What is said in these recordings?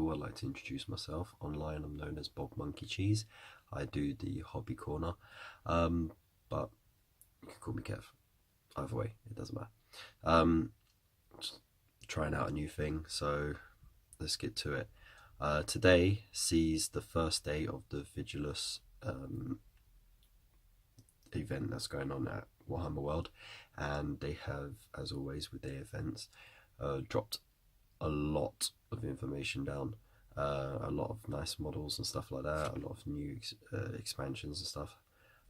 all, I'd like to introduce myself. Online, I'm known as Bob Monkey Cheese. I do the hobby corner, but you can call me Kev. Either way, it doesn't matter. Just trying out a new thing, so let's get to it. Today sees the first day of the Vigilus event that's going on at Warhammer World, and they have, as always with their events, dropped a lot of information down, a lot of nice models and stuff like that, a lot of new expansions and stuff,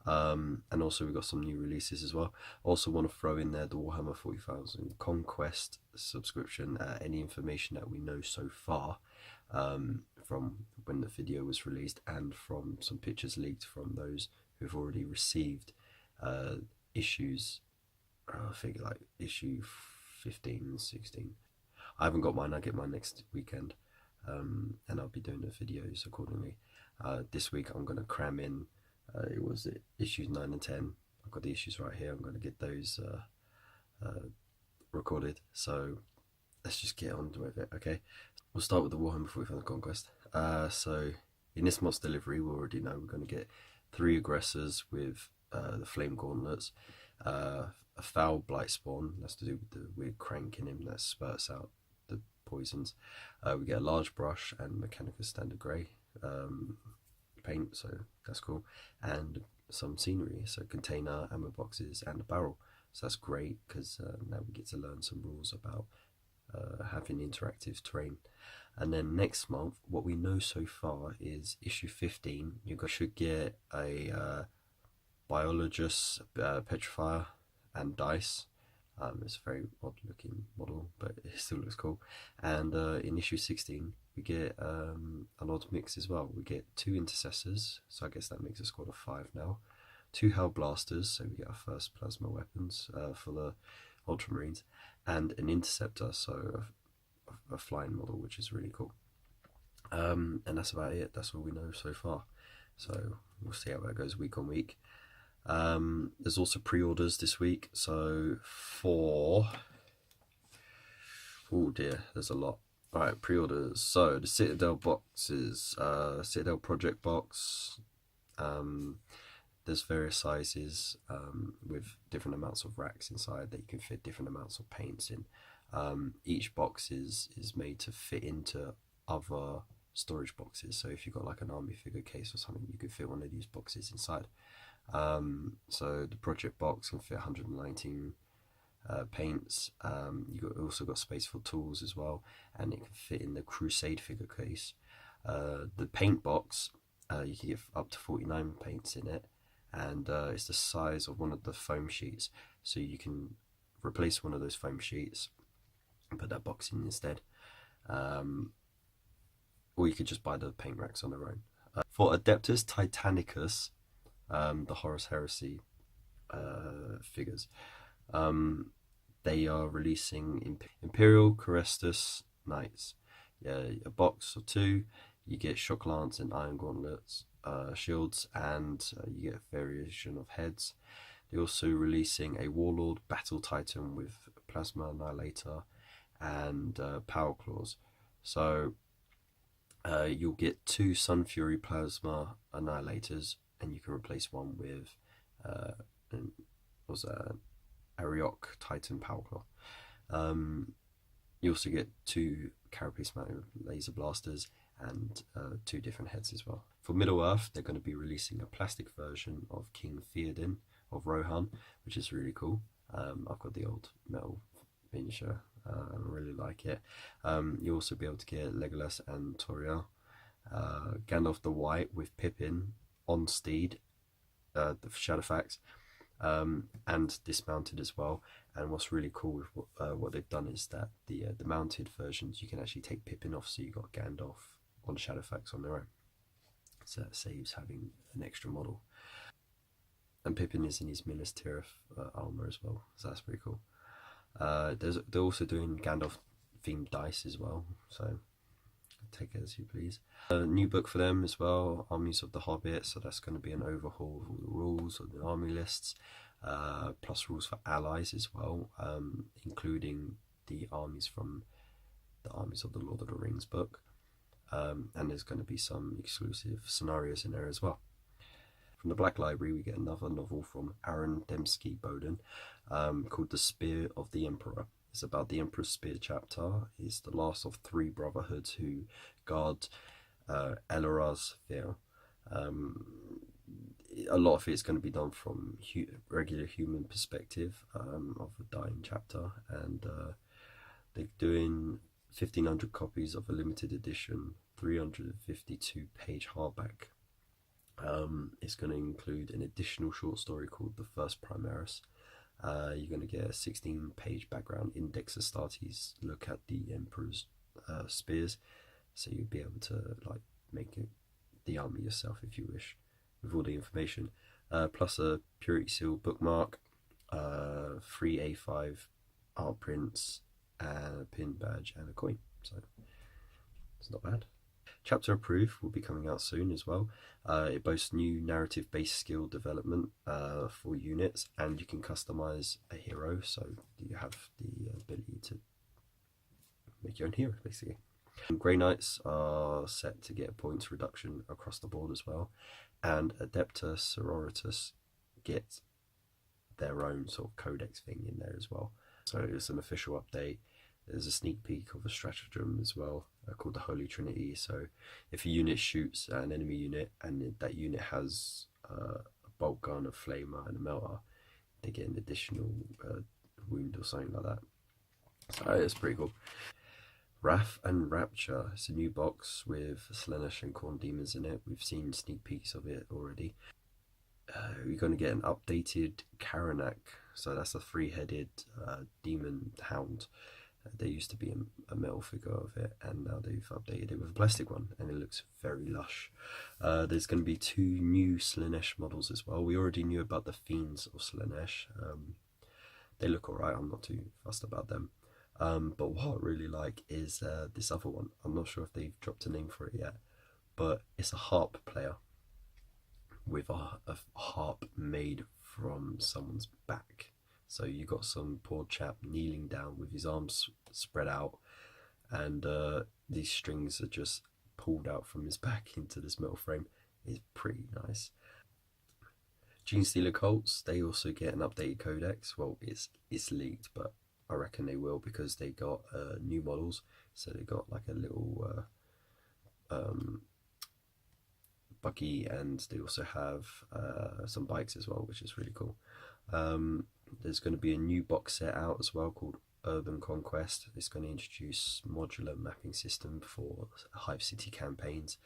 and also we got some new releases as well. Also want to throw in there the Warhammer 40,000 Conquest subscription. Any information that we know so far from when the video was released, and from some pictures leaked from those who've already received issues, I think like issue 15 and 16. I haven't got mine. I get mine next weekend, and I'll be doing the videos accordingly. This week I'm going to cram in, it was issues 9 and 10. I've got the issues right here. I'm going to get those recorded. So let's just get on with it, okay? We'll start with the Warhammer 40,000 Conquest. So in this month's delivery, we already know we're going to get 3 aggressors with the flame gauntlets, a foul blight spawn, that's to do with the weird crank in him that spurts out the poisons. We get a large brush and Mechanicus standard grey paint, so that's cool, and some scenery, so container, ammo boxes, and a barrel. So that's great because now we get to learn some rules about having interactive terrain. And then next month, what we know so far is issue 15. You should get a Biologist Petrifier and dice. It's a very odd looking model, but it still looks cool. And in issue 16 we get an odd mix as well. We get 2 intercessors, so I guess that makes a squad of 5 now. 2 hell blasters, so we get our first plasma weapons for the ultramarines, and an interceptor, so a flying model, which is really cool. And that's about it. That's all we know so far, so we'll see how that goes week on week. There's also pre-orders this week, so for, oh dear, there's a lot. Alright, pre-orders. So the Citadel boxes, Citadel Project box, there's various sizes with different amounts of racks inside that you can fit different amounts of paints in. Each box is made to fit into other storage boxes, so if you've got like an army figure case or something, you could fit one of these boxes inside. So the project box can fit 119 paints. You also got space for tools as well, and it can fit in the Crusade figure case. The paint box, you can get up to 49 paints in it, and it's the size of one of the foam sheets, so you can replace one of those foam sheets and put that box in instead, or you could just buy the paint racks on their own. For Adeptus Titanicus, the Horus Heresy figures, they are releasing Imperial Carestus Knights. Yeah, a box or 2. You get shock lance and iron gauntlets, shields, and you get a variation of heads. They're also releasing a Warlord Battle Titan with Plasma Annihilator and Power Claws. So you'll get 2 Sun Fury Plasma Annihilators, and you can replace one with Ariok Titan Power Claw. You also get 2 carapace mounted laser blasters and 2 different heads as well. For Middle Earth, they're going to be releasing a plastic version of King Theoden of Rohan, which is really cool. I've got the old metal miniature, I really like it. You'll also be able to get Legolas and Toriel, Gandalf the White with Pippin on steed, the Shadowfax, and dismounted as well. And what's really cool with what they've done is that the mounted versions, you can actually take Pippin off, so you got Gandalf on Shadowfax on their own, so that saves having an extra model. And Pippin is in his Minas Tirith armor as well, so that's pretty cool. They're also doing Gandalf themed dice as well, so take it as you please. A new book for them as well, Armies of the Hobbit, so that's going to be an overhaul of all the rules of the army lists, plus rules for allies as well, including the armies from the Armies of the Lord of the Rings book. and there's going to be some exclusive scenarios in there as well. From the Black Library, we get another novel from Aaron Dembski Bowden called The Spear of the Emperor. It's about the Emperor's Spear chapter. It's the last of 3 brotherhoods who guard Elora's Fair. A lot of it's going to be done from regular human perspective of a dying chapter, and they're doing 1,500 copies of a limited edition 352-page hardback. It's going to include an additional short story called The First Primaris. You're going to get a 16-page background index Astartes look at the Emperor's spears, so you'll be able to like make the army yourself if you wish, with all the information, plus a Purity Seal bookmark, 3 A5 art prints, a pin badge, and a coin. So it's not bad. Chapter Approved will be coming out soon as well. It boasts new narrative-based skill development for units, and you can customize a hero, so you have the ability to make your own hero, basically. Grey Knights are set to get a points reduction across the board as well, and Adepta Sororitas get their own sort of codex thing in there as well. So it's an official update. There's a sneak peek of a stratagem as well called the Holy Trinity. So if a unit shoots an enemy unit and that unit has a bolt gun, a flamer, and a melter, they get an additional wound or something like that. So it's pretty cool. Wrath and Rapture. It's a new box with Slaanesh and Khorne demons in it. We've seen sneak peeks of it already. We're going to get an updated Karanak. So that's a 3-headed demon hound. There used to be a metal figure of it, and now they've updated it with a plastic one, and it looks very lush. There's going to be 2 new Slaanesh models as well. We already knew about the Fiends of Slaanesh. They look alright, I'm not too fussed about them. But what I really like is this other one. I'm not sure if they've dropped a name for it yet, but it's a harp player with a harp made from someone's back. So you got some poor chap kneeling down with his arms spread out, and these strings are just pulled out from his back into this metal frame. It's pretty nice. Genestealer Cults, they also get an updated codex. Well, it's leaked, but I reckon they will, because they got new models. So they got like a little buggy, and they also have some bikes as well, which is really cool. There's going to be a new box set out as well called Urban Conquest. It's going to introduce modular mapping system for Hive City campaigns.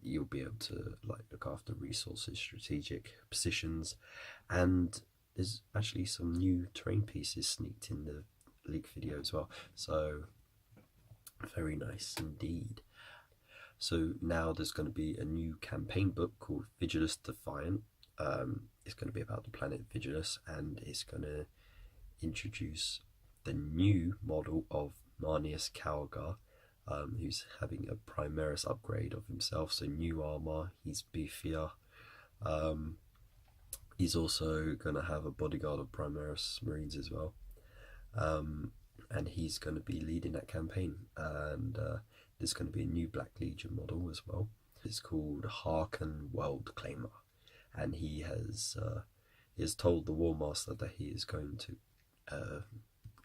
You'll be able to like look after resources, strategic positions, and there's actually some new terrain pieces sneaked in the leak video as well. So very nice indeed. So now there's going to be a new campaign book called Vigilus Defiant. It's going to be about the planet Vigilus, and it's going to introduce the new model of Marneus Calgar, who's having a Primaris upgrade of himself, so new armor, he's beefier. He's also going to have a bodyguard of Primaris Marines as well, and he's going to be leading that campaign. And there's going to be a new Black Legion model as well. It's called Harken World Claimer, and he has told the War Master that he is going to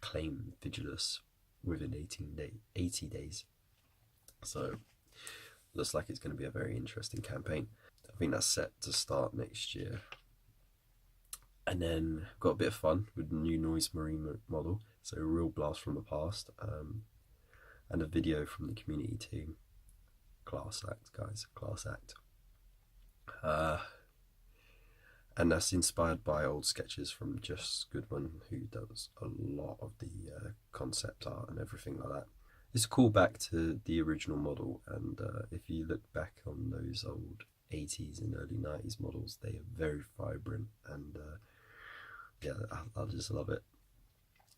claim Vigilus within 80 days. So looks like it's going to be a very interesting campaign. I think that's set to start next year. And then got a bit of fun with the new Noise Marine model, so a real blast from the past, and a video from the community team. Class act, guys, class act. And that's inspired by old sketches from Just Goodman, who does a lot of the concept art and everything like that. It's a callback to the original model, and if you look back on those old 80s and early 90s models, they are very vibrant, and yeah, I just love it.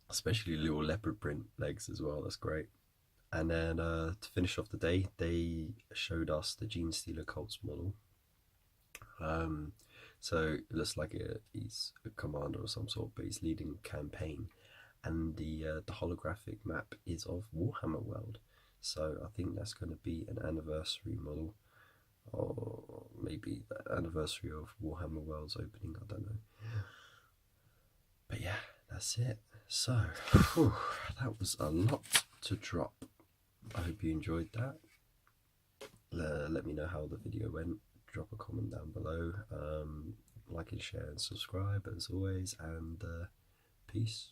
Especially little leopard print legs as well, that's great. And then to finish off the day, they showed us the Genestealer Cults model. So it looks like he's a commander of some sort, but he's leading a campaign. And the holographic map is of Warhammer World. So I think that's going to be an anniversary model, or maybe the anniversary of Warhammer Worlds opening, I don't know. But yeah, that's it. So, that was a lot to drop. I hope you enjoyed that. Let me know how the video went. Drop a comment down below. Like and share and subscribe as always, and peace.